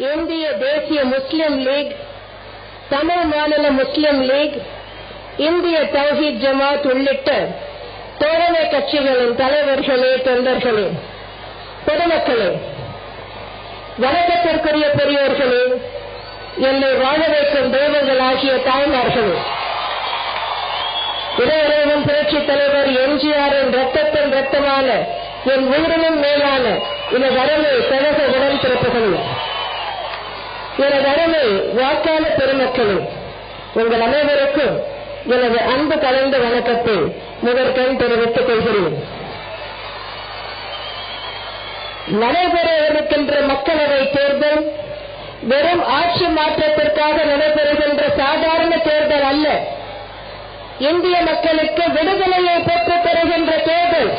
இந்திய தேசிய முஸ்லிம் லீக், தமிழ் மாநில முஸ்லிம் லீக், இந்திய தௌஹீத் ஜமாத் உள்ளிட்ட தோழமை கட்சிகளின் தலைவர்களே, தொண்டர்களே, பொதுமக்களே, வணக்கத்திற்குரிய பெரியோர்களே, என்னை வாழ வைக்கும் தெய்வங்களாகிய தாய்மார்களே, இறைவனும் புரட்சித் தலைவர் எம்ஜிஆரின் ரத்தத்தின் ரத்தமான என் உயிரினும் மேலான எனது அருமை கழக உடன்பிறப்புகளே, எனது அருமை வாக்காள பெருமக்களே, உங்கள் அனைவருக்கும் எனது அன்பு கலந்த வணக்கத்தை முதற்கண் தெரிவித்துக் கொள்கிறேன். நடைபெற இருக்கின்ற மக்களவை தேர்தல் வெறும் ஆட்சி மாற்றத்திற்காக நடைபெறுகின்ற சாதாரண தேர்தல் அல்ல. இந்திய மக்களுக்கு விடுதலையை பெற்றுத் தருகின்ற தேர்தல்.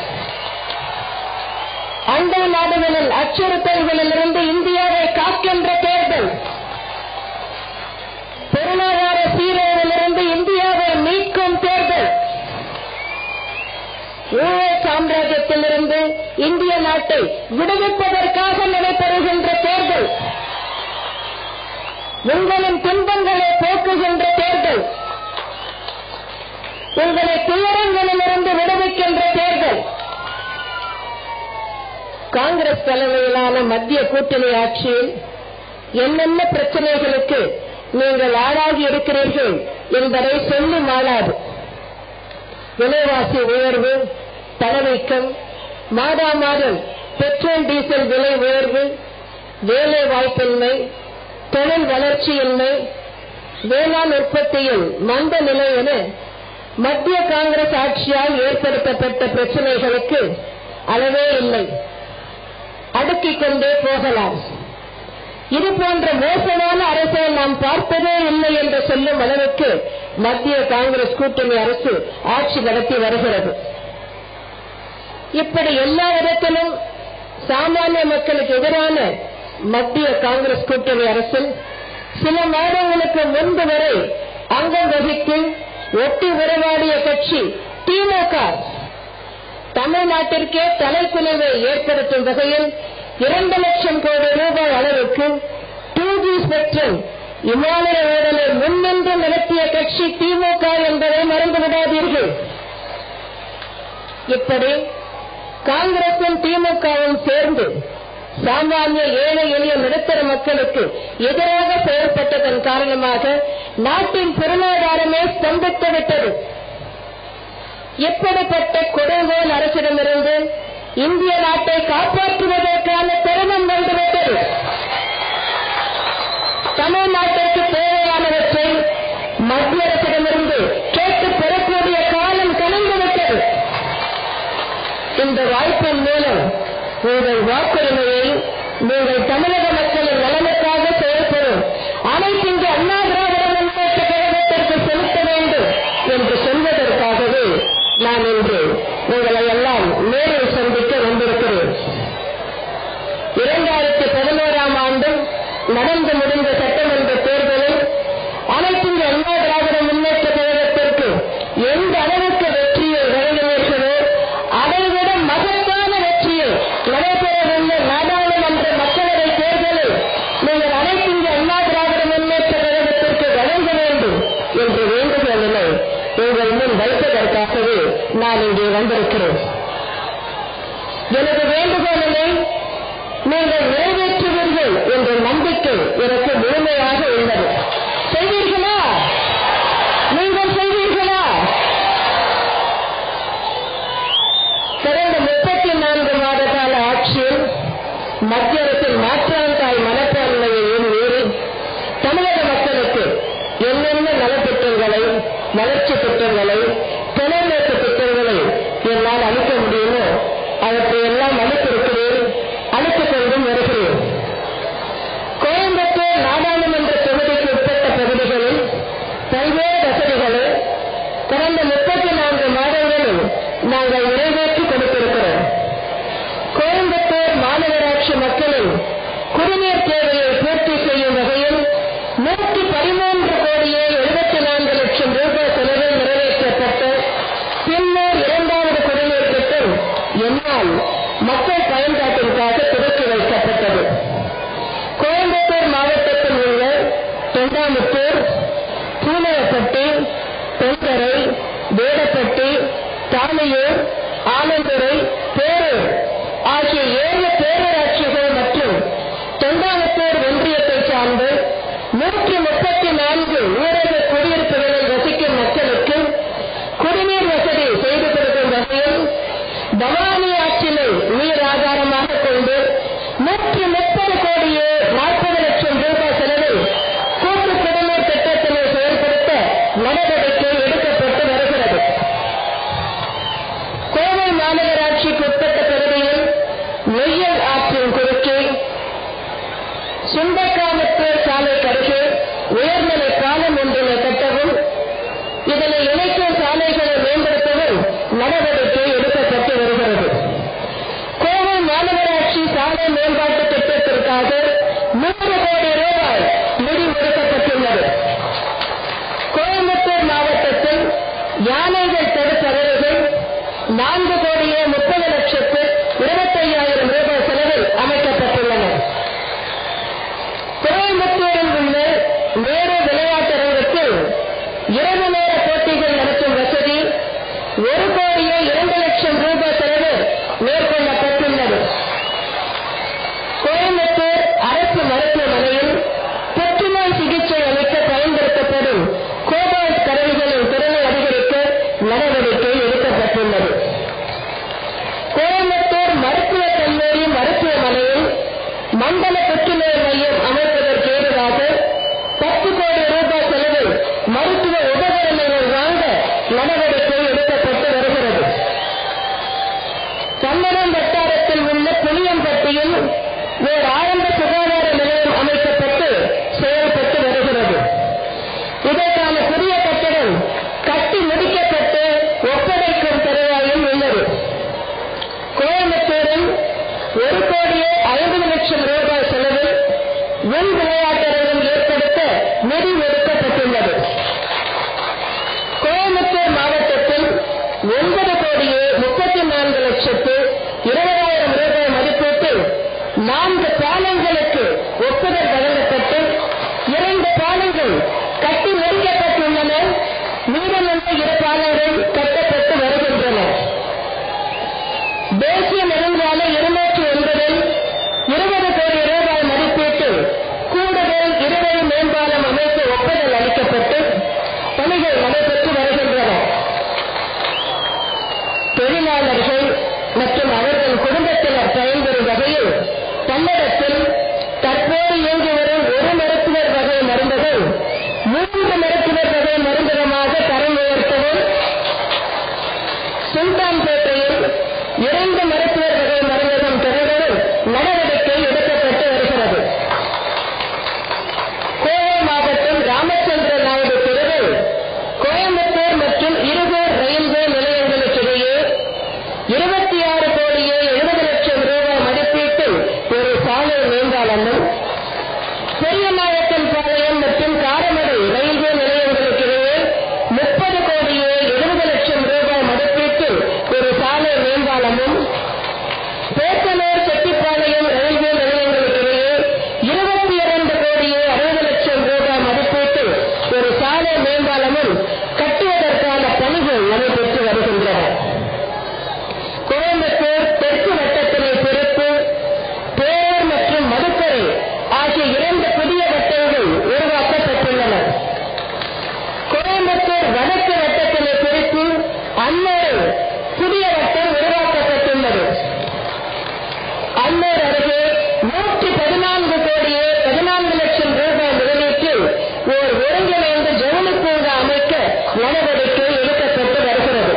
அண்டை நாடுகளின் அச்சுறுத்தல்களிலிருந்து இந்தியாவை காக்கின்ற தேர்தல். பொருளாதார சீரழிவிலிருந்து இந்தியாவை மீட்கும் தேர்தல். ஊழல் சாம்ராஜ்யத்திலிருந்து இந்திய நாட்டை விடுவிப்பதற்காக நடைபெறுகின்ற தேர்தல். உங்களின் துன்பங்களை போக்குகின்ற தேர்தல். உங்களை துயரங்களிலிருந்து விடுவிக்கின்ற தேர்தல். காங்கிரஸ் தலைமையிலான மத்திய கூட்டணி ஆட்சியில் என்னென்ன பிரச்சனைகளுக்கு நீங்கள் ஆளாகி இருக்கிறீர்கள் என்பதை சொல்லி மாளாது. விலைவாசி உயர்வு, பணவீக்கம், மாதா மாதம் பெட்ரோல் டீசல் விலை உயர்வு, வேலை வாய்ப்பின்மை, தொழில் வளர்ச்சியின்மை, வேளாண் உற்பத்தியில் மந்த நிலை என மத்திய காங்கிரஸ் ஆட்சியால் ஏற்படுத்தப்பட்ட பிரச்சனைகளுக்கு அளவே இல்லை. அடுக்கிக் கொண்டே போகலாம். இதுபோன்ற மோசமான அரசை நாம் பார்த்ததே இல்லை என்று சொல்லும் அளவுக்கு மத்திய காங்கிரஸ் கூட்டணி அரசு ஆட்சி நடத்தி வருகிறது. இப்படி எல்லா இடத்திலும் சாமானிய மக்களுக்கு எதிரான மத்திய காங்கிரஸ் கூட்டணி அரசு சில மாதங்களுக்கு முன்பு வரை அங்கம் வகித்து ஒட்டி உறவாடிய கட்சி திமுக தமிழ்நாட்டிற்கே தலைக்குலைவை ஏற்படுத்தும் வகையில் 2 லட்சம் கோடி ரூபாய் அளவுக்கு 2G ஸ்பெக்ட்ரம் இமாலய ஊழலை முன்னின்று நடத்திய கட்சி திமுக என்பதை மறந்துவிடாதீர்கள். இப்படி காங்கிரசும் திமுகவும் சேர்ந்து சாமானிய ஏழை எளிய நடுத்தர மக்களுக்கு எதிராக செயல்பட்டதன் காரணமாக நாட்டின் பொருளாதாரமே ஸ்தம்பித்துவிட்டது. எப்படிப்பட்ட கொடுங்கோல் அரசிடமிருந்து இந்திய நாட்டை காப்பாற்றுவதற்கான தருணம் வந்துவிட்டது. தமிழ்நாட்டிற்கு தேவையானவற்றை மத்திய அரசிடமிருந்து கேட்டு பெறக்கூடிய காலம் கணிந்துவிட்டது. இந்த வாய்ப்பின் மூலம் உங்கள் வாக்குரிமையை நீங்கள் தமிழக மக்களின் நலனுக்காக செயல்படும் அனைத்து இந்திய அண்ணா திராவிட முன்னேற்ற கழகத்திற்கு செலுத்த வேண்டும் என்று சொல்வதற்காகவே நான் இன்று உங்களை எல்லாம் நேரில் சந்திக்க வந்திருக்கிறேன். 2011ஆம் ஆண்டு நடந்து முடிந்த சட்டமன்ற தேர்தலில் அனைத்து இந்திய அண்ணா திராவிட முன்னேற்ற கழகத்திற்கு எந்த அளவுக்கு வெற்றியை வழங்கினீர்களோ அதைவிட மகத்தான வெற்றியை நடைபெறவுள்ள நாடாளுமன்ற மக்களவை தேர்தலில் நீங்கள் அனைத்து இந்திய அண்ணா திராவிட முன்னேற்ற கழகத்திற்கு வழங்க வேண்டும் என்று வேண்டுகோளினை உங்கள் முன் வைப்பதற்காகவே நான் இங்கே வந்திருக்கிறேன். எனது வேண்டுகோளினை நீங்கள் நிறைவேற்றுவீர்கள் என்ற நம்பிக்கை எனக்கு முழுமையாக உள்ளது. செய்வீர்களா? நீங்கள் செய்வீர்களா? கடந்த 34 மாத கால ஆட்சியில் மத்திய அரசின் மாற்றாந்தாய் மனப்பான்மையையும் மீறி தமிழக மக்களுக்கு என்னென்ன நலத்திட்டங்களை, வளர்ச்சி திட்டங்களை, தொலைநோக்கு திட்டங்களை என்னால் அளிக்க முடியுமோ அவற்றை எல்லாம் அளித்திருக்கிறேன், அளித்துக் கொண்டும் வருகிறேன். கோயம்புத்தூர் நாடாளுமன்ற தொகுதிக்கு உட்பட்ட பகுதிகளில் பல்வேறு வசதிகளை கடந்த 34 மாதங்களில் நாங்கள் நிறைவேற்றி கொடுத்திருக்கிறோம். கோயம்புத்தூர் மாநகராட்சி மக்களின் குடிநீர் தேவையை பூர்த்தி செய்யும் வகையில் 113 கோடியே 74 லட்சம் ரூபாய் செலவில் நிறைவேற்றப்பட்ட பின்னர் 2வது குடிநீர் திட்டம் என்னால் மக்கள் தொண்டாமுத்தூர், பூனரப்பட்டி, தென்கரை, வேடப்பட்டி, தாமையூர், ஆலந்துறை, பேரூர் ஆகிய 7 பேரூராட்சிகள் மற்றும் தொண்டாமுத்தூர் ஒன்றியத்தை சார்ந்து 134 ஊரக குடியிருப்புகளில் வசிக்கும் மக்களுக்கு குடிநீர் வசதி செய்து கொடுக்கும் வகையில் பவானி ஆற்றினை நீர் ஆதாரமாக கொண்டு 130 கோடியே 40 லட்சம் ரூபாய் செலவில் கூட்டு குடிநீர் திட்டத்தினை செயல்படுத்த நடவடிக்கை எடுக்கப்பட்டு வருகிறது. கோவை மாநகராட்சிக்கு உட்பட்ட பகுதியில் நெய்யல் ஆற்றின் குறுக்கே சுண்டக்காமத்தூர் சாலை கருகே உயர்நிலை பாலம் ஒன்றினை கட்டவும் இதனை இணைக்கும் சாலைகளை மேம்படுத்தவும் நடவடிக்கை எடுக்கப்பட்டு வருகிறது. கோவை மாநகராட்சி சாலை மேம்பாட்டு திட்டத்திற்காக 100 கோடி ரூபாய் நிதி ஒதுக்கப்பட்டுள்ளது. கோயம்புத்தூர் மாவட்டத்தில் யானைகள் தடுப்பறைகள் 4 கோடியே 30 லட்சத்து 25,000 ரூபாய் செலவில் அமைக்கப்பட்டுள்ளன. கோயம்புத்தூரில் உள்ள நேரு விளையாட்டரங்கத்தில் இரவு நேர போட்டிகள் நடத்தும் வசதி 1 கோடியே 2 லட்சம் ரூபாய் செலவில் மேற்கொள்ளப்பட்டுள்ளது. கோயம்புத்தூர் அரசு மருத்துவமனையில் புற்றுநோய் சிகிச்சை அளிக்க பயன்படுத்தப்படும் கோபால்ட் கருவிகளின் திறனை அதிகரிக்க நடவடிக்கை எடுக்கப்பட்டுள்ளது. கோயம்புத்தூர் மருத்துவக் கல்லூரி மருத்துவமனையில் மண்டல புற்றுநோய் மையம் அமைப்பதற்கு ஏதுவாக 10 கோடி ரூபாய் செலவில் மருத்துவ உபகரணங்கள் வாங்க நடவடிக்கை எடுக்கப்பட்டு வருகிறது. கன்னடம் வட்டாரத்தில் உள்ள புளியம்பட்டியில் ஓர் ஆரம்ப சுகாதார நிலையம் அமைக்கப்பட்டு செயல்பட்டு வருகிறது. இதற்கான புதிய கட்டடம் கட்டி முடிக்கப்பட்டு ஒப்படைக்கும் தருவாயில் உள்ளது. கோயம்புத்தூரில் 1 கோடியே 50 லட்சம் ரூபாய் செலவில் உள் விளையாட்டரங்கம் ஏற்படுத்த நிதி ஒதுக்கப்பட்டுள்ளது. கோயம்புத்தூர் மாவட்டத்தில் 9 கோடியே 34 லட்சத்து 20,000 ரூபாய் மதிப்பீட்டில் 4 பாலங்களுக்கு ஒப்புதல் வழங்கப்பட்டு 2 பாலங்கள் கட்டி முடிக்கப்பட்டுள்ளன. மீதமுள்ள 2 பாலங்கள் கட்டப்பட்டு வருகின்றன. தேசிய நெடுஞ்சாலை 209 20 கோடி ரூபாய் மதிப்பீட்டில் கூடுதல் 20 மேம்பாலம் அமைத்து ஒப்புதல் அளிக்கப்பட்டு பணிகள் நடைபெற்று வருகின்றன. தொழிலாளர்கள் மற்றும் அவர்கள் குடும்பத்தினர் பயன்பெறும் வகையில் தமிழகத்தில் தற்போது இயங்கி வரும் 1 மருத்துவர் வகை மருந்துகள் 3 மருத்துவர் வகை மருந்தகமாக தரம் உயர்த்தவும், சுல்தான்பேட்டையில் 2 மருத்துவர் வகை மருந்தகம் தொடரவும் நடவடிக்கை எடுக்கப்பட்டு வருகிறது. கோவை மாவட்டம் ராமச்சந்திர நாயுடு தெருவில் கோயம்புத்தூர் மற்றும் இருகூர் ரயில்வே நிலையங்களுக்கிடையே 26 கோடியே 70 லட்சம் ரூபாய் மதிப்பீட்டில் ஒரு சாலை மேம்பாலமும், பெரியநாயக்கன் பாளையம் மற்றும் காரமடை ரயில்வே நிலையங்களுக்கிடையே 30 கோடியே 70 லட்சம் ரூபாய் மதிப்பீட்டில் ஒரு சாலை மேம்பாலமும், பேச்சனூர் செட்டிப்பாளையம் ரயில்வே நிலையங்களுக்கிடையே 22 கோடியே 60 லட்சம் ரூபாய் மதிப்பீட்டில் ஒரு சாலை மேம்பாலமும் கட்டுவதற்கான பணிகள் நடைபெற்று வருகின்றன. கோயம்புத்தூர் தெற்கு வட்டத்தினை பிரித்து பேரூர் மற்றும் மதுக்கரை ஆகிய 2 புதிய வட்டங்கள் உருவாக்கப்பட்டுள்ளன. கோயம்புத்தூர் வடக்கு வட்டத்தினை பிரித்து அன்னூர் புதிய வட்டம் உருவாக்கப்பட்டுள்ளது. அன்னூர் அருகே 114 கோடியே 14 லட்சம் ரூபாய் முதலீட்டில் ஓர் ஒருங்கிணைந்த ஜவுளி பூங்கா அமைக்க நடவடிக்கை எடுக்கப்பட்டு வருகிறது.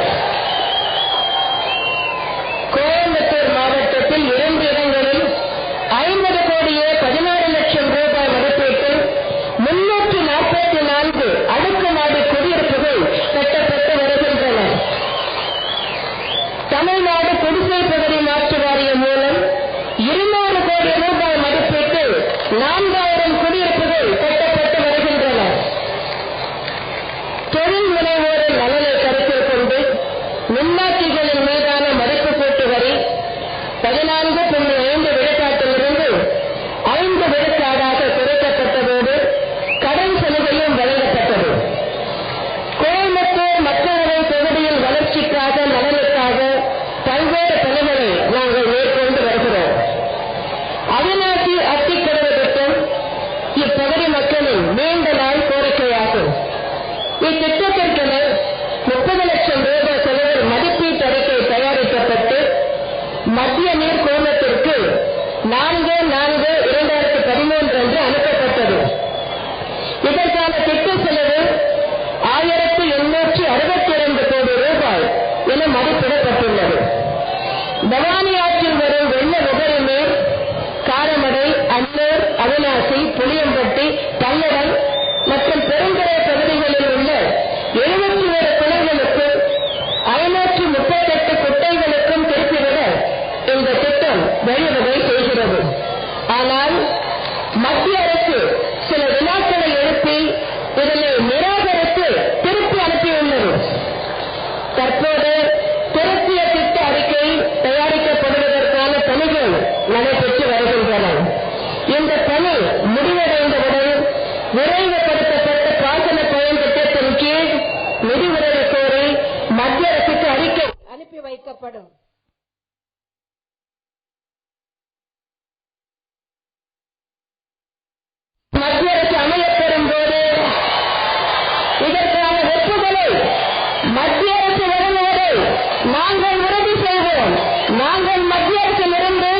கோயம்புத்தூர் மாவட்டத்தில் 2 இடங்களில் 50 கோடியே 16 லட்சம் ரூபாய் மதிப்பீட்டில் 344 அடுக்குமாடி குடியிருப்புகள் கட்டப்பட்டு வருகின்றன. தமிழ்நாடு குடிசை பகுதி மாற்று வாரியம் மூலம் 200 கோடி ரூபாய் மதிப்பீட்டில் 4000 குடியிருப்புகள் கட்டப்பட்டு வருகின்றன. தொழில் முனைவோரின் நலனை கருத்தில் கொண்டு மின்னாக்கிகளின் மீதான மதிப்பு கூட்டு வரி 14.5 விழுக்காட்டிலிருந்து 5 விழுக்காடாக குறைக்கப்பட்டதோடு கடன் இத்திட்டத்திற்கென 30 லட்சம் ரூபாய் செலவில் மதிப்பீட்டு அறிக்கை தயாரிக்கப்பட்டு மத்திய நீர் குழுமத்திற்கு 4/4/2013 அன்று அனுப்பப்பட்டது. இதற்கான திட்ட செலவு 1862 கோடி ரூபாய் என மதிப்பிடப்பட்டுள்ளது. பவானி ஆற்றில் வரும் வெள்ள உபரி நீர் காரமடை, அன்னூர், அவிநாசி, புளியம்பட்டி, பல்லடம் மற்றும் பெருந்துறை பகுதிகளில் உள்ள 71 குளங்களுக்கும் 538 குட்டைகளுக்கும் திருப்பிவிட இந்த திட்டம் வழிவகை செய்கிறது. ஆனால் மத்திய அரசு சில வினாக்களை எழுப்பி இதனை நிராகரித்து திருப்பி அனுப்பியுள்ளது. தற்போது திருத்திய திட்ட அறிக்கை தயாரிக்கப்படுவதற்கான பணிகள் நடைபெற்று வருகின்றன. இந்த பணி முடிவடைந்தவுடன் விரைவுபடுத்தப்பட்ட பாசன பயன் திட்டத்தின் கீழ் நிதி உதவி கோரி மத்திய அரசுக்கு அறிக்கை அனுப்பி வைக்கப்படும். மத்திய அரசு அமையப்பெறும் போது இதற்கான ஒப்புதலை மத்திய அரசு வழங்குவதை நாங்கள் உறுதி செய்வோம். நாங்கள் மத்திய அரசிலிருந்து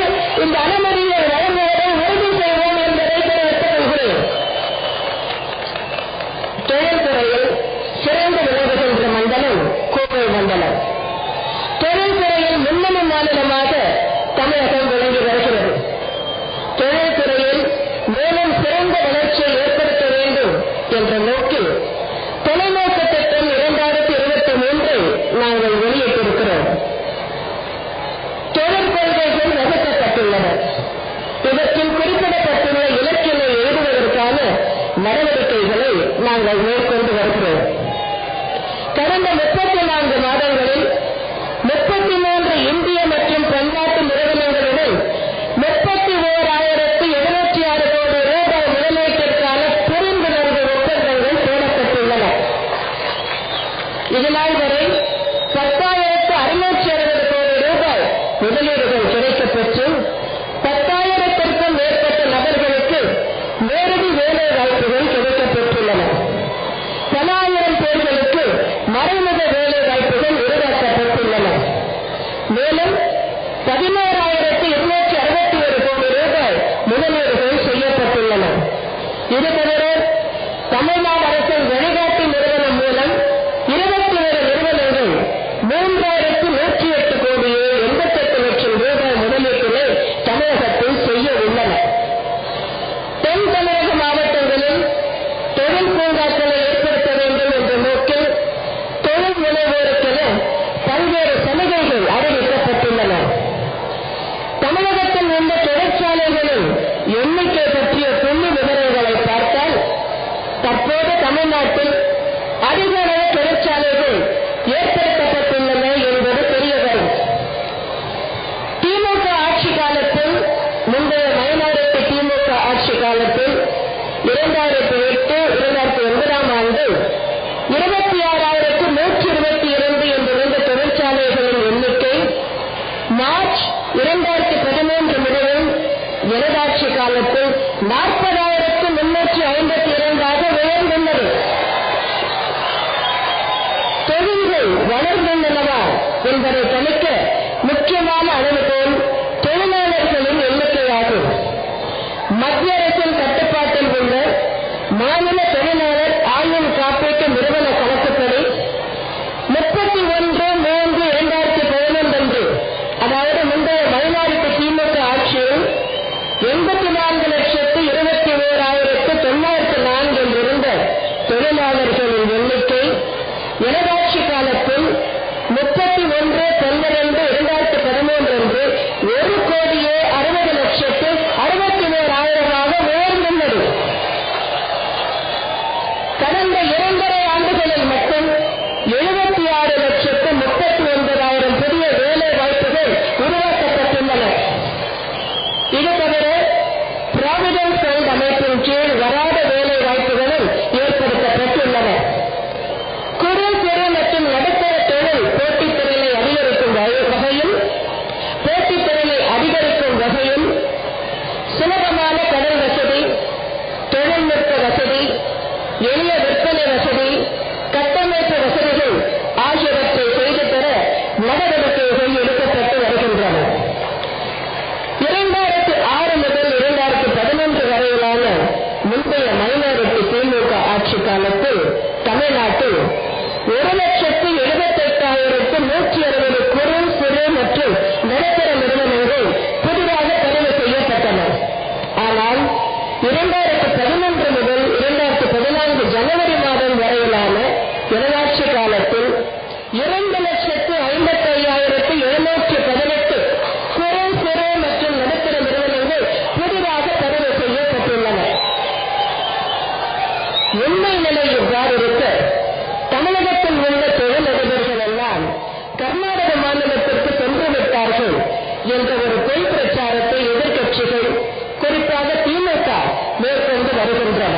இந்த அனுமதியை வழங்குவதை உறுதி செய்வோம் என்பதை தெரிவித்துக் கொள்கிறேன். தொழில்துறையில் சிறந்து விளங்குகின்ற மண்டலம் கோவை மண்டலம். தொழில்துறையில் முன்னணி மாநிலமாக தமிழகம் விளங்கி வருகிறது. தொழில்துறையில் மேலும் சிறந்த வளர்ச்சியை ஏற்படுத்த வேண்டும் என்ற நோக்கில் தொலைநோக்கு திட்டம் 2023 நாங்கள் வெளியிட்டிருக்கிறோம். தொழிற்கொள்கைகள் வகுக்கப்பட்டுள்ளன. இவற்றில் குறிப்பிடப்பட்டுள்ள இலக்கினை எழுதுவதற்கான நடவடிக்கைகளை நாங்கள் மேற்கொண்டு வருகிறோம். கடந்த 34 மாதங்களில் 33 இந்திய மற்றும் பன்னாட்டு நிறுவனங்களுடன் 31,706 கோடி ரூபாய் முதலீட்டிற்கான புரிந்துணர்வு ஒப்பந்தங்கள் போடப்பட்டுள்ளன. இதனால் வரை 10,660 கோடி ரூபாய் முதலீடுகள் கிடைக்கப்பெற்று 10,000த்திற்கும் மேற்பட்ட நபர்களுக்கு நேரடி வேலை வாய்ப்புகள் கிடைக்கப்பெற்றுள்ளன. பல ஆயிரம் பேர்களுக்கு மறைமுக வேலை வாய்ப்புகள் உருவாக்கப்பட்டுள்ளன. மேலும் 11,261 கோடி ரூபாய் முதலீடுகள் செய்யப்பட்டுள்ளன. இது தவிர தமிழ்நாடு அரசின் வழிகாட்டி நிறுவனம் மூலம் 21 நிறுவனங்கள் 3,108 கோடியே 88 லட்சம் ரூபாய் முதலீட்டினை தமிழகத்தில் செய்ய உள்ளன. தென் தமிழக மாவட்டங்களில் தொழில் பூங்காக்களை ஏற்படுத்த வேண்டும் என்ற நோக்கில் தொழில் முனைவோருக்கென பல்வேறு சலுகைகள் அறிவிக்கப்பட்டுள்ளன. தமிழகத்தில் உள்ள தொழிற்சாலைகளின் எண்ணிக்கை பற்றிய புள்ளி விவரங்களை பார்த்தால் தற்போது தமிழ்நாட்டில் அதிக அளவு தொழிற்சாலைகள் ஏற்படுத்தப்பட்டுள்ளன என்பது தெரிய வரும். திமுக ஆட்சி காலத்தில், முந்தைய மைனாரிட்டி திமுக ஆட்சி காலத்தில் 2008-2009 ஆண்டு 26,122 என்றிருந்த தொழிற்சாலைகளின் எண்ணிக்கை மார்ச் 2013 முதல் எனதாட்சி காலத்தில் 40,352 உயர்ந்துள்ளது. தொழில்கள் வளர்ந்துள்ளனவா என்பதை கணிக்க முக்கியமான அளவுகோல் தொழிலாளர்களின் எண்ணிக்கையாகும். மத்திய அரசின் கட்டுப்பாட்டில் உள்ள மாநில தொழிலாளர் ஆயுள் காப்பீட்டு நிறுவன கணக்குப்படி 31/3/2011 அதாவது முந்தைய மைனாரிட்டி திமுக ஆட்சியில் 84,21,904 என்றிருந்த தொழிலாளர்களின் எண்ணிக்கை எனதாட்சி காலத்தில் 31/12/2013 அன்று 1,60,61,000 உயர்ந்துள்ளது. கடந்த 2.5 ஆண்டுகளில் மட்டும் 76,39,000 புதிய வேலை வாய்ப்புகள் உருவாக்கப்பட்டுள்ளன. இது தவிர ப்ராவிடன்ட் ஃபண்ட் அமைப்பின் கீழ் வராத வேலை வாய்ப்புகளும் ஏற்படுத்தப்பட்டுள்ளன. குறு சிறு மற்றும் நடுத்தர தொழில் போட்டித்திறனை அதிகரிக்கும் வகையில் சுலபமான கடன் வசதி, தொழில்நுட்ப வசதி, எளிய விற்பனை வசதி, காலத்தில் தமிழ்நாட்டில் 1,78,160 குறு சிறு மற்றும் நடுத்தர நிறுவனங்கள் புதிதாக பதிவு செய்யப்பட்டன. ஆனால் 2011 முதல் 2014 ஜனவரி மாதம் வரையிலான இனவாட்சி காலத்தில் 2,55,718 குறு சிறு மற்றும் நடுத்தர நிறுவனங்கள் புதிதாக பதிவு செய்யப்பட்டுள்ளன. உண்மை நிலை இவ்வாறு இருக்க தமிழகத்தில் உள்ள தொழிலதிபர்கள் எல்லாம் கர்நாடக மாநிலத்திற்கு சென்று விட்டார்கள் என்ற ஒரு பொய் பிரச்சாரத்தை எதிர்க்கட்சிகள், குறிப்பாக திமுக மேற்கொண்டு வருகின்றன.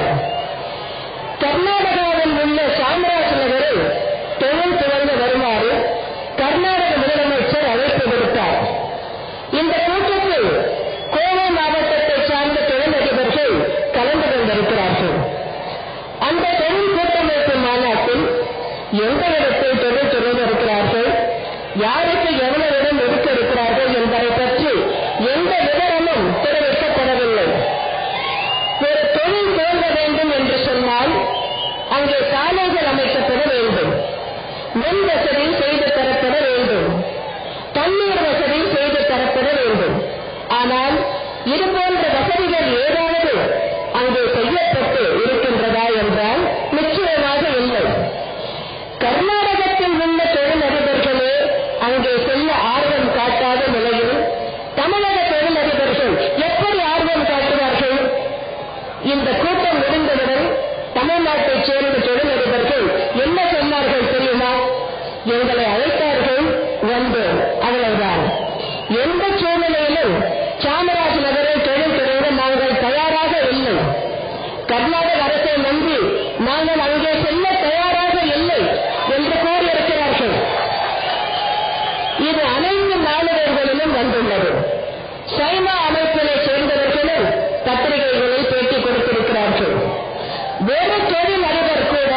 கர்நாடகாவில் உள்ள சாமராஜ் நகரில் தொழில் துவங்க வருமாறு கர்நாடக முதலமைச்சர் அழைப்பு விடுத்தார். இந்த கூட்டத்தில் கோவை மாவட்டத்தை சார்ந்த தொழிலதிபர்கள் கலந்து கொண்டிருக்கிறார்கள். அந்த தொழில் கூட்டமைப்பு மாநாட்டில் எந்த இடத்தில் தொழில் துவங்க இருக்கிறார்கள், யாருக்கு எவ்வளவு இடம் ஒதுக்க இருக்கிறார்கள் என்பதை பற்றி எந்த விவரமும் தெரிவிக்கப்படவில்லை. ஒரு தொழில் துவங்க வேண்டும் என்று சொன்னால் அங்கே சாலைகள் அமைக்கப்பட வேண்டும், மின் வசதி செய்து தரப்பட வேண்டும், தண்ணீர் வசதி செய்து தரப்பட வேண்டும். ஆனால் இதுபோன்ற வசதிகள் ஏதாவது அங்கே செய்யப்பட்டு இருக்கின்றதா என்றால் நிச்சயமாக இல்லை. கர்நாடகத்தில் உள்ள தொழிலதிபர்களே அங்கே செல்ல ஆர்வம் காட்டாத நிலையில் தமிழக தொழிலதிபர்கள் எப்படி ஆர்வம் காட்டுவார்கள்? இந்த கூட்டம் முடிந்தவுடன் தமிழ்நாட்டைச் சேர்ந்த தொழிலதிபர்கள் என்ன சொன்னார்கள் தெரியுமா? எங்களை அழைத்தார்கள், வந்தோம், அவ்வளவுதான். எந்த சூழ்நிலையிலும் சாமராஜ் நகரில் தொழில் தொடங்க நாங்கள் தயாராக இல்லை. கர்நாடக அரசை நம்பி நாங்கள் அங்கே செல்ல தயாராக இல்லை என்று கூறியிருக்கிறார்கள். இது அனைத்து நாளிதழ்களிலும் வந்துள்ளது. சைமா அமைப்பினை சேர்ந்தவர்களும் பத்திரிகைகளில் பேட்டி கொடுத்திருக்கிறார்கள். வேறு தொழில் அதிபர் கூட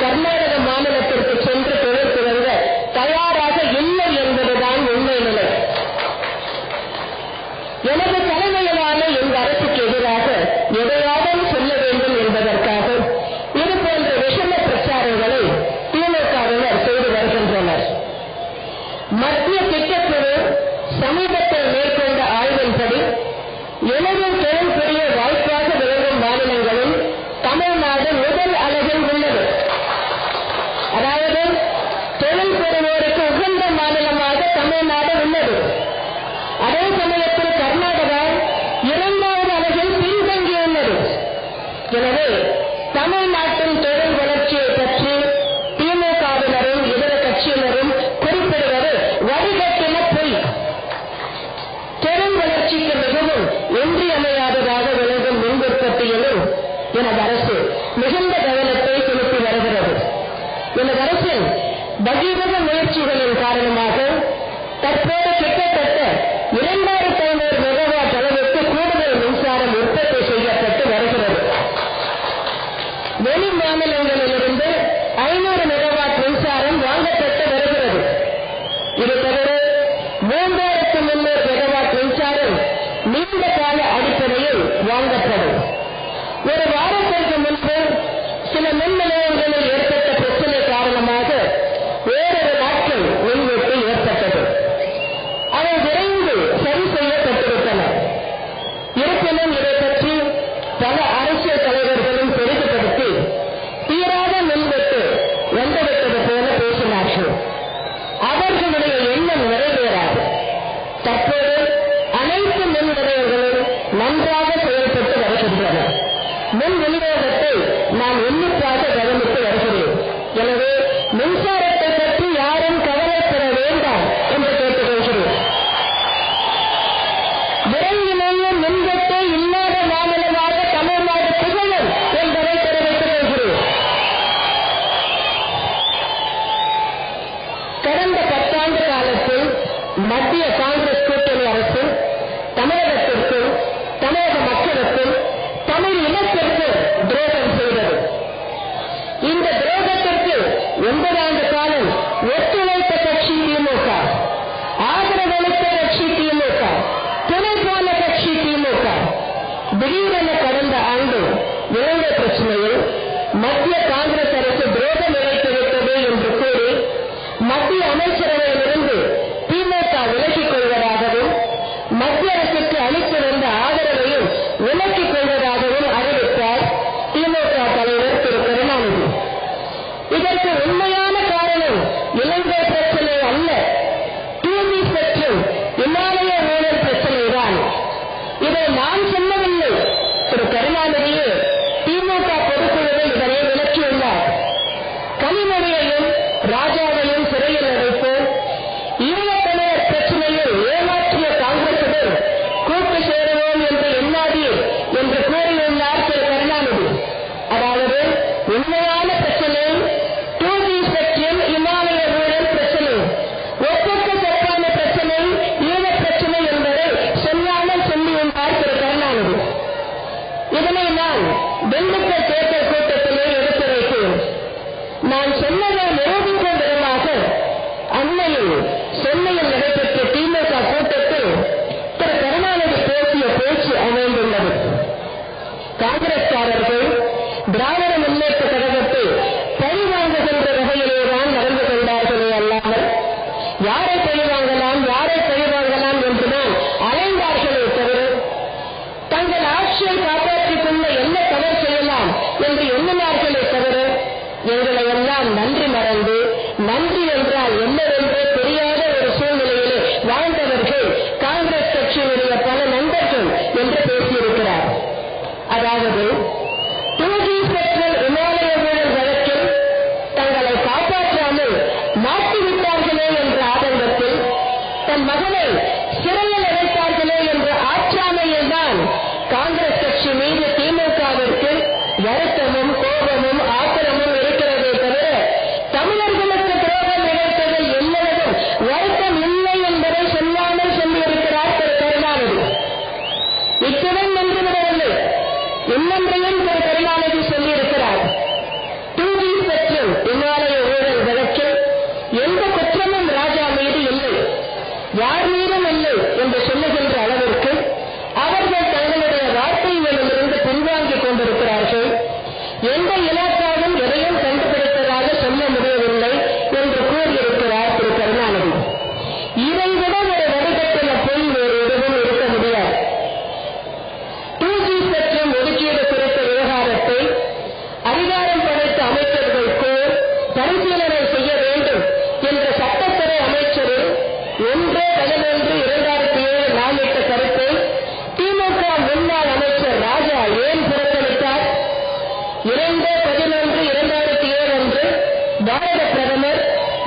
கர்நாடக மாநிலத்திற்கு சென்று தொழில் துவங்க தயாராக இல்லை என்பதுதான் உண்மை நிலை. எனது தலைமையிலான இந்த அரசுக்கு எதிராக எதையாவது சொல்ல வேண்டும் என்பதற்காக இதுபோன்ற விஷம பிரச்சாரங்களை திமுகவினர் செய்து வருகின்றனர். மத்திய திட்டக்குழு சமீபத்தில் மேற்கொண்ட ஆய்வின்படி எளிதில் தொழில் புரிய வாய்ப்பாக விளங்கும் மாநிலங்களில் தமிழ்நாடு முதல் அளவில் உள்ளது. அதாவது தொழில் புரிவோருக்கு உகந்த மாநிலமாக தமிழ்நாடு உள்ளது. அதே சமயத்தில் கர்நாடகா 2வது அளவில் பின்தங்கியுள்ளது. எனவே தமிழ்நாட்டின் தொழில் வளர்ச்சியை பற்றி திமுகவினரும் இதர கட்சியினரும் குறிப்பிடுவது வடிகட்டின பொய். தொழில் வளர்ச்சிக்கு மிகவும் இன்றியமையாததாக விளங்கும் மின் உற்பத்தியிலும் எனது அரசு மிகுந்த கவனத்தை செலுத்தி வருகிறது. எனது அரசின் பகீரத முயற்சிகளின் காரணமாக தற்போது கிட்டத்தட்ட 2,500 மெகாவாட் அளவுக்கு கூடுதல் மின்சாரம் உற்பத்தி செய்யப்பட்டு வருகிறது. வெளி மாநிலங்களிலிருந்து 500 மெகாவாட் மின்சாரம் வாங்கப்பட்டு வருகிறது. இது தவிர 3,300 மெகாவாட் மின்சாரம் நீண்ட கால அடிப்படையில் வாங்கப்படும். ஒரு வாரத்திற்கு முன்பு சில மின் நிலையங்களில் ஏற்பட்ட பிரச்சனை காரணமாக வேறொரு நாட்கள் மின்வெட்டு ஏற்பட்டது. அவை விரைந்து சரி செய்யப்பட்டிருந்தன. இருப்பினும் இதை பற்றி பல அரசியல் தலைவர்களும் பெரிதுபடுத்தி தீராத மின்வெட்டு வந்துவிட்டது போல பேசினார்கள். அவர்களுடைய எண்ணம் நிறைவேறாது. தற்போது அனைத்து மின் நிலையங்களும் நன்றாக செயல்பட்டு வருகின்றன. மின் விநியோகத்தை நான் உன்னிப்பாக கவனித்து வருகிறேன். எனவே மின்சாரத்தை பற்றி யாரும் கவலைப்பட வேண்டாம் என்று கேட்டுக்கொள்கிறேன். விரைவிலேயே மின்வெட்டே இல்லாத மாநிலமாக தமிழ்நாடு திகழும் என்பதை தெரிவித்துக் கொள்கிறேன். கடந்த 10 ஆண்டு காலத்தில் மத்திய காங்கிரஸ் கூட்டணி அரசு தமிழகத்திற்கும் தமிழக மக்களுக்கும் தமிழ் இனத்திற்கு துரோகம் செய்தது. இந்த துரோகத்திற்கு 9 ஆண்டு காலம் ஒத்துழைத்த கட்சி திமுக, ஆதரவளித்த கட்சி திமுக, துணைப்பான கட்சி திமுக. திடீரென கடந்த ஆண்டு இலங்கை பிரச்சனையில் மத்திய காங்கிரஸ் அரசு துரோகம் இழைத்துவிட்டது என்று கூறி மத்திய அமைச்சரவையிலிருந்து திமுக விலகிக் கொள்வதாகவும் மத்திய அரசுக்கு அளித்து வந்த ஆதரவையும் விலக்கிக் கொள்வதாகவும் அறிவித்தார் திமுக தலைவர் திரு கருணாநிதி. இதற்கு உண்மையான காரணம் இலங்கை பிரச்சனை அல்ல, டிவி மற்றும் இமாலய ஊழல் பிரச்சனைதான். இதை நான் சொல்லவில்லை, திரு கருணாநிதியே திமுக பொதுக்குழுவில் இதனை விளக்கியுள்ளார். கனிமொழியையும் ராஜாவையும் சிறையில் அடைத்து ஈழத்தமிழர் பிரச்சனையில் ஏமாற்றிய காங்கிரசுடன் கூட்டு சேருவோம் என்று எண்ணாதீர் என்று கூறியுள்ளார் திரு கருணாநிதி. அதாவது உண்மையான பிரச்சனை டூபி சத்தியம் இமாலய ஊழல் பிரச்சனை, ஒப்புக்கு தப்பான பிரச்சனை ஈழப் பிரச்சனை என்பதை சொல்லாமல் சொல்லியுள்ளார் திரு கருணாநிதி. இதனை நான் திண்டுக்கல் தேர்தல் கூட்டத்திலே எடுத்துரைத்தேன். நான் சொன்னதை நிரூபிக்கும் விதமாக அண்மையில் சென்னையில் நடைபெற்ற திமுக கூட்டத்தில் திரு கருணாநிதி பேசிய பேச்சு அமைந்துள்ளது. காங்கிரஸ்காரர்கள் திராவிட முன்னேற்ற கழகத்தை பழிவாங்குகின்ற வகையிலேதான் நடந்து கொண்டார்களே அல்லாமல் யாரை பழிவாங்கலாம் யாரை பழிவாங்கலாம் என்றுதான் அலைந்தார்களே தவிர தங்கள் ஆட்சியை காப்பாற்றிக் கொள்ள என்ன தவறு செய்யலாம் என்று எண்ணினார்களே தவிர எங்களை எல்லாம் நன்றி மறந்து நன்றி என்றால் என்னவென்றே தெரியாத ஒரு சூழ்நிலையிலே வாழ்ந்தவர்கள் காங்கிரஸ் கட்சியினுடைய பல நண்பர்கள் என்று பேசியிருக்கிறார். அதாவது டூஜி பெட்ரோல் இமாலய ஊழல் வழக்கில் தங்களை காப்பாற்றாமல் மாற்றிவிட்டார்களே என்ற ஆதங்கத்தில் தன் மகனை சிறையில் அடைத்தார்களே என்ற ஆற்றாமையில் தான் காங்கிரஸ் கட்சி மீது திமுகவிற்கு வருத்தமும் கோபமும் ஆத்திரமும் இருக்கிறதே தவிர தமிழர்களுக்கு துரோகம் இழைத்ததில் எல்லளவும் வருத்தம் இல்லை என்பதை சொல்லாமல் சொல்லியிருக்கிறார் திரு கருணாநிதி. இத்துடன் நின்றுவிடவில்லை, இன்னொன்றையும் திரு கருணாநிதி சொல்லியிருக்கிறார். டூஜி பெட்ரோல் இமாலய ஊழல் வழக்கில் எந்த குற்றமும் ராஜா மீது இல்லை, யார் மீதும் இல்லை என்று சொல்லுகின்ற அளவிற்கு அவர்கள் தங்களுடைய வார்த்தைகளிலிருந்து பின்வாங்கிக் கொண்டிருக்கிறார்கள். எந்த இலாக்காவும் எதையும் கண்டுபிடித்ததாக சொல்ல முடியவில்லை என்று கூறியிருக்கிறார் திரு கருணாநிதி. இதைவிட ஒரு வடிகட்டின பொய் வேறு எதுவும் இருக்க முடியாது. டூஜி மற்றும் ஒதுக்கீடு குறித்த விவகாரத்தை அதிகாரம் படைத்த அமைச்சர்களுக்கு பரிசீலனை செய்ய வேண்டும் என்ற சட்டத்துறை அமைச்சரில் 1/11/2007 நாளிட்ட கருத்தை திமுக முன்னாள் அமைச்சர் ராஜா ஏன் புறக்கணித்தார்? 2/11/2007 அன்று பாரத பிரதமர்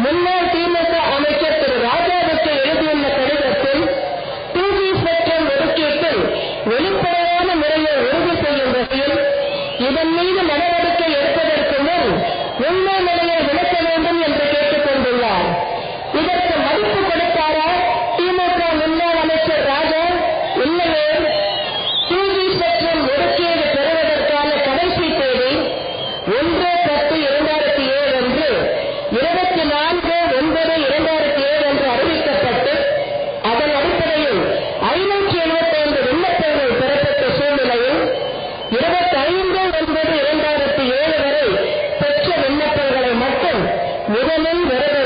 முன்னாள் திமுக அமைச்சர் திரு ராஜாவுக்கு எழுதியுள்ள கடிதத்தில் டூஜி மற்றும் ஒதுக்கீட்டில் வெளிப்படையான முறையை உறுதி செய்யும் வகையில் இதன் மீது நடவடிக்கை எடுப்பதற்கு முன் உண்மை நிலையை விளக்க வேண்டும் என்று கேட்டுக் கொண்டுள்ளார். இதற்கு மதிப்பு கொடுத்தாரா திமுக முன்னாள் அமைச்சர் ராஜா? இல்லையே. டூஜி மற்றும் ஒதுக்கீடு பெறுவதற்கான கடைசி தேதி 1/10/2007 அன்று 24/9/2007 அன்று அறிவிக்கப்பட்டு அதன் அடிப்படையில் 575 விண்ணப்பங்கள் பெறப்பட்ட சூழ்நிலையில் 25/9/2007 வரை பெற்ற விண்ணப்பங்களை மட்டும் முதலில் வருகிற